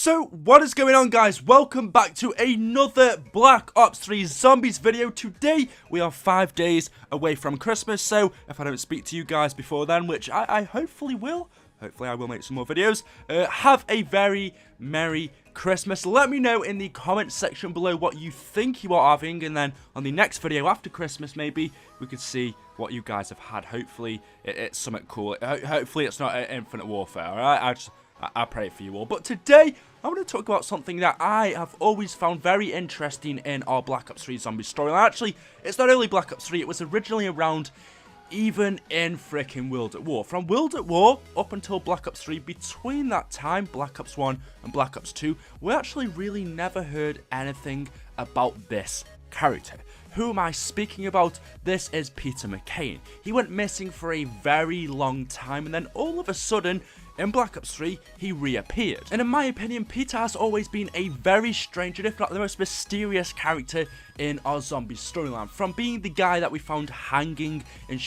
So, what is going on, guys? Welcome back to another Black Ops 3 Zombies video. Today, we are 5 days away from Christmas, so if I don't speak to you guys before then, which I hopefully will, I will make some more videos, have a very Merry Christmas. Let me know in the comment section below what you think you are having, and then on the next video after Christmas, maybe, we could see what you guys have had. Hopefully, it's something cool. Hopefully, it's not Infinite Warfare, alright? I pray for you all. But today, I want to talk about something that I have always found very interesting in our Black Ops 3 Zombies storyline. Actually, it's not only Black Ops 3, it was originally around even in freaking World at War. From World at War up until Black Ops 3, between that time, Black Ops 1 and Black Ops 2, we actually really never heard anything about this character. Who am I speaking about? This is Peter McCain. He went missing for a very long time, and then all of a sudden, in Black Ops 3, he reappeared. And in my opinion, Peter has always been a very strange, and if not the most mysterious character in our Zombies storyline. From being the guy that we found hanging in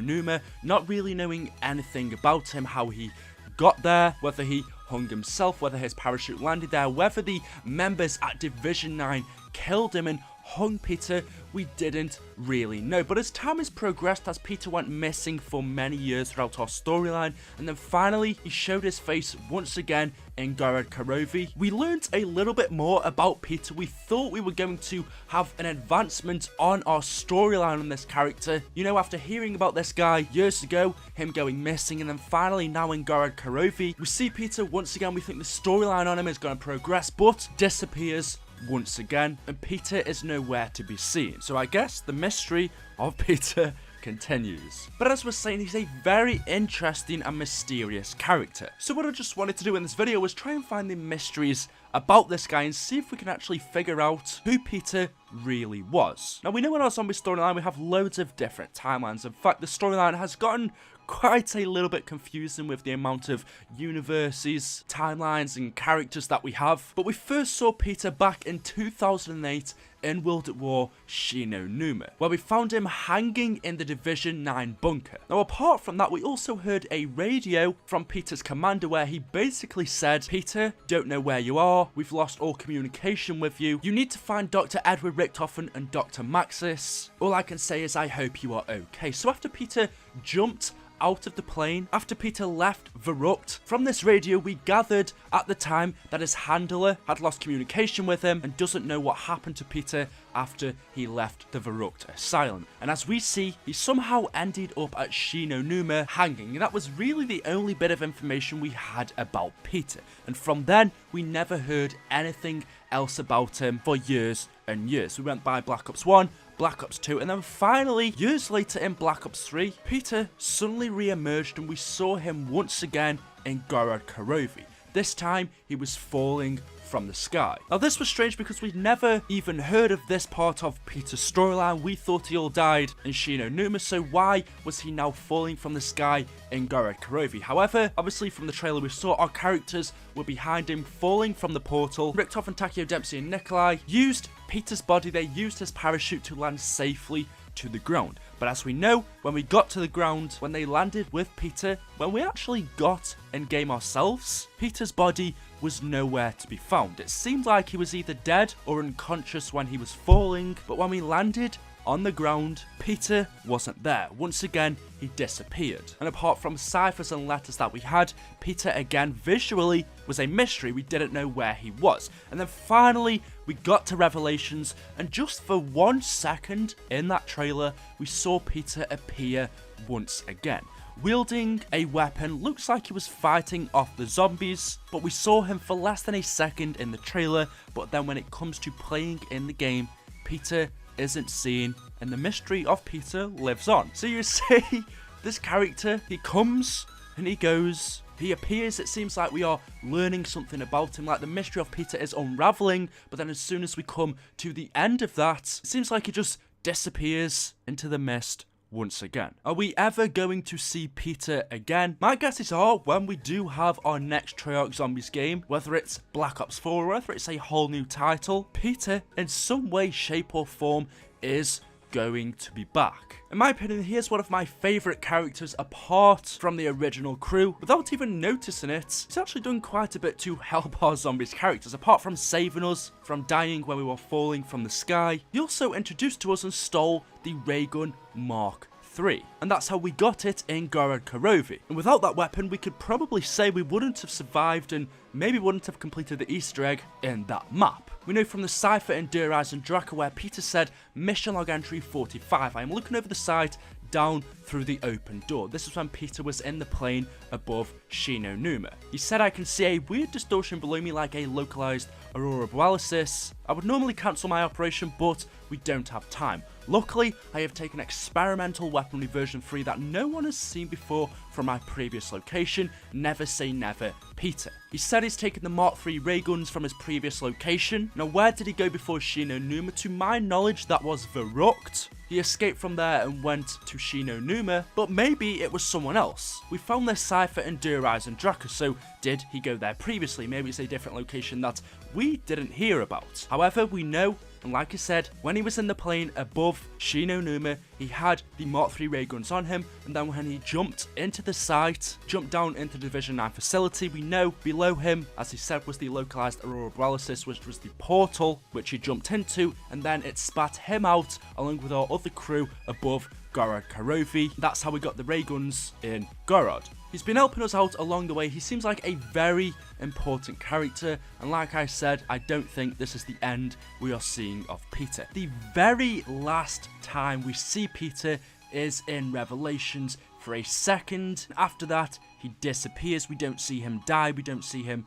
Numa, not really knowing anything about him, how he got there, whether he hung himself, whether his parachute landed there, whether the members at Division 9 killed him and hung Peter, we didn't really know. But as time has progressed, as Peter went missing for many years throughout our storyline, and then finally he showed his face once again in Karovi, we learned a little bit more about Peter. We thought we were going to have an advancement on our storyline on this character. You know, after hearing about this guy years ago, him going missing, and then finally now in Karovi, we see Peter once again. We think the storyline on him is going to progress, but disappears once again, and Peter is nowhere to be seen. So I guess the mystery of Peter continues. But as we're saying, he's a very interesting and mysterious character. So what I just wanted to do in this video was try and find the mysteries about this guy and see if we can actually figure out who Peter really was. Now, we know in our zombie storyline we have loads of different timelines. In fact, the storyline has gotten quite a little bit confusing with the amount of universes, timelines, and characters that we have. But we first saw Peter back in 2008 in World at War Numa, where we found him hanging in the Division 9 bunker. Now, apart from that, we also heard a radio from Peter's commander where he basically said, "Peter, don't know where you are. We've lost all communication with you. You need to find Dr. Edward Richtofen and Dr. Maxis. All I can say is I hope you are okay." So after Peter jumped out of the plane, after Peter left Verrucht, from this radio we gathered at the time that his handler had lost communication with him and doesn't know what happened to Peter after he left the Verrucht asylum. And as we see, he somehow ended up at Numa hanging, and that was really the only bit of information we had about Peter. And from then, we never heard anything else about him for years and years. We went by Black Ops 1, Black Ops 2, and then finally, years later in Black Ops 3, Peter suddenly re-emerged and we saw him once again in Karovi. This time, he was falling from the sky. Now, this was strange because we'd never even heard of this part of Peter's storyline. We thought he all died in Numa, so why was he now falling from the sky in Karovi? However, obviously from the trailer we saw, our characters were behind him falling from the portal. Richtofen, Takeo Dempsey, and Nikolai used Peter's body. They used his parachute to land safely to the ground. But as we know, when we got to the ground, when they landed with Peter, when we actually got in game ourselves, Peter's body was nowhere to be found. It seemed like he was either dead or unconscious when he was falling, but when we landed on the ground, Peter wasn't there. Once again, he disappeared. And apart from ciphers and letters that we had, Peter again visually was a mystery. We didn't know where he was. And then finally, we got to Revelations, and just for 1 second in that trailer, we saw Peter appear once again, wielding a weapon. Looks like he was fighting off the zombies, but we saw him for less than a second in the trailer. But then when it comes to playing in the game, Peter isn't seen, and the mystery of Peter lives on. So you see, this character, he comes and he goes, he appears. It seems like we are learning something about him, like the mystery of Peter is unraveling, but then as soon as we come to the end of that, it seems like he just disappears into the mist once again. Are we ever going to see Peter again? My guesses are when we do have our next Treyarch Zombies game, whether it's Black Ops 4 or whether it's a whole new title, Peter in some way, shape or form is going to be back. In my opinion, he is one of my favourite characters apart from the original crew. Without even noticing it, he's actually done quite a bit to help our zombies characters, apart from saving us from dying when we were falling from the sky. He also introduced to us and stole the ray gun Mark III, and that's how we got it in Gorod Karovi. And without that weapon, we could probably say we wouldn't have survived and maybe wouldn't have completed the Easter egg in that map. We know from the cipher in Der Eisendrache where Peter said mission log entry 45. I am looking over the side down through the open door. This is when Peter was in the plane above Shino Numa. He said, I can see a weird distortion below me like a localized aurora borealis. I would normally cancel my operation, but we don't have time. Luckily, I have taken experimental weaponry version 3 that no one has seen before from my previous location. Never say never, Peter. He said he's taken the Mark III ray guns from his previous location. Now, where did he go before Shino Numa? To my knowledge, that was Verrucht. He escaped from there and went to Shino Numa, but maybe it was someone else. We found this cipher in Der Eisendrache, so did he go there previously? Maybe it's a different location that we didn't hear about. However, we know, and like I said, when he was in the plane above Shino Numa, he had the Mark III ray guns on him, and then when he jumped into the site, jumped down into the Division 9 facility, we know below him, as he said, was the localized aurora borealis, which was the portal which he jumped into, and then it spat him out along with our other crew above Gorod Karovi. That's how we got the ray guns in Gorod. He's been helping us out along the way. He seems like a very important character, and like I said, I don't think this is the end we are seeing of Peter. The very last time we see Peter is in Revelations for a second. After that, he disappears. We don't see him die. We don't see him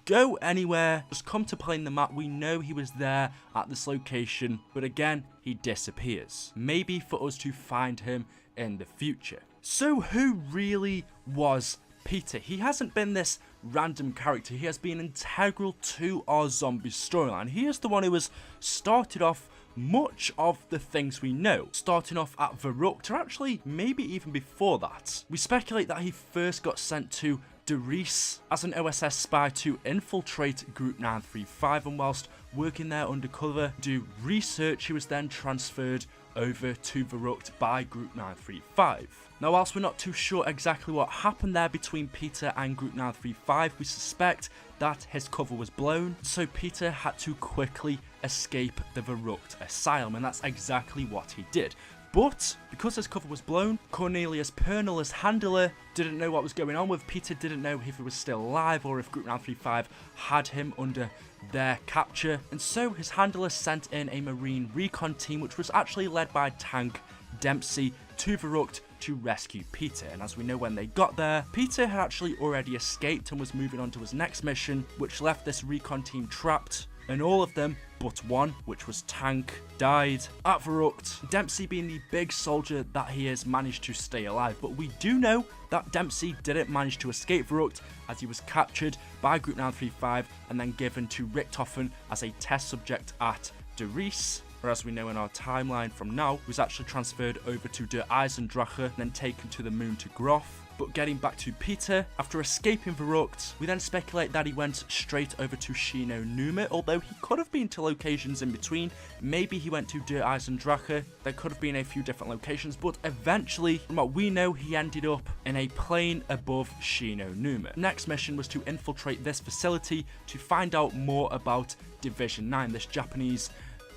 go anywhere. Just come to play in the map. We know he was there at this location, but again, he disappears. Maybe for us to find him in the future. So who really was Peter? He hasn't been this random character. He has been integral to our zombie storyline. He is the one who has started off much of the things we know, starting off at Verrucht, or actually maybe even before that. We speculate that he first got sent to Derice as an OSS spy to infiltrate Group 935, and whilst working there undercover to do research, he was then transferred over to Verrucht by Group 935. Now, whilst we're not too sure exactly what happened there between Peter and Group 935, we suspect that his cover was blown, so Peter had to quickly escape the Verrucht asylum, and that's exactly what he did. But because his cover was blown, Cornelius Pernell, his handler, didn't know what was going on with Peter, didn't know if he was still alive or if Group 935 had him under their capture, and so his handler sent in a Marine recon team, which was actually led by Tank Dempsey, to Verrucht to rescue Peter. And as we know, when they got there, Peter had actually already escaped and was moving on to his next mission, which left this recon team trapped, and all of them but one, which was Tank, died at Verrucht. Dempsey, being the big soldier that he is, managed to stay alive, but we do know that Dempsey didn't manage to escape Verrucht, as he was captured by Group 935 and then given to Richthofen as a test subject at Derice. Whereas we know in our timeline from now, he was actually transferred over to Der Eisendrache and then taken to the moon to Groff. But getting back to Peter, after escaping Verrucht, we then speculate that he went straight over to Shino Numa, although he could have been to locations in between. Maybe he went to Der Eisendrache. There could have been a few different locations, but eventually, from what we know, he ended up in a plane above Shino Numa. Next mission was to infiltrate this facility to find out more about Division 9, this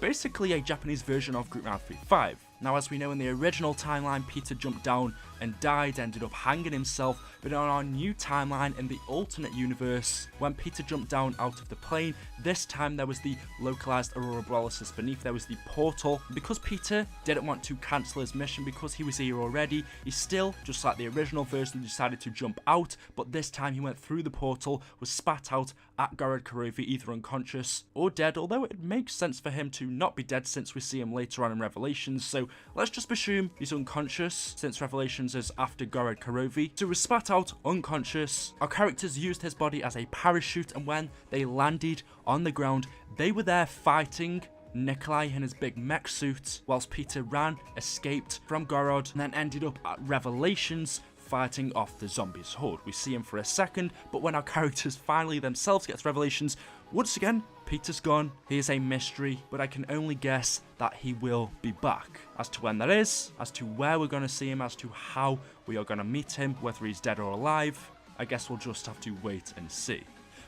basically a Japanese version of Group 935. Now, as we know in the original timeline, Peter jumped down and died, ended up hanging himself, but on our new timeline in the alternate universe, when Peter jumped down out of the plane, this time there was the localized aurora borealis beneath, there was the portal. Because Peter didn't want to cancel his mission because he was here already, he still, just like the original version, decided to jump out, but this time he went through the portal, was spat out at Gorod Karovi, either unconscious or dead, although it makes sense for him to not be dead since we see him later on in Revelations, so let's just assume he's unconscious since Revelations is after Gorod Karovi. So he was spat out unconscious. Our characters used his body as a parachute, and when they landed on the ground, they were there fighting Nikolai in his big mech suit, whilst Peter ran, escaped from Gorod, and then ended up at Revelations fighting off the zombies horde. We see him for a second, but when our characters finally themselves get revelations, once again, Peter's gone. He is a mystery, but I can only guess that he will be back. As to when that is, as to where we're going to see him, as to how we are going to meet him, whether he's dead or alive, I guess we'll just have to wait and see.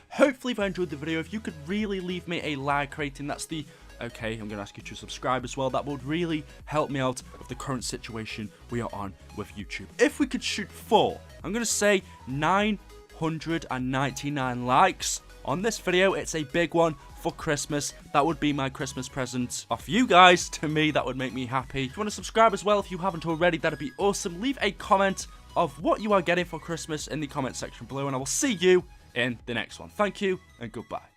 Hopefully if I enjoyed the video, if you could really leave me a like rating, that's the... Okay, I'm going to ask you to subscribe as well. That would really help me out of the current situation we are on with YouTube. If we could shoot for, I'm going to say 999 likes on this video. It's a big one for Christmas. That would be my Christmas present off you guys. To me, that would make me happy. If you want to subscribe as well, if you haven't already, that'd be awesome. Leave a comment of what you are getting for Christmas in the comment section below, and I will see you in the next one. Thank you, and goodbye.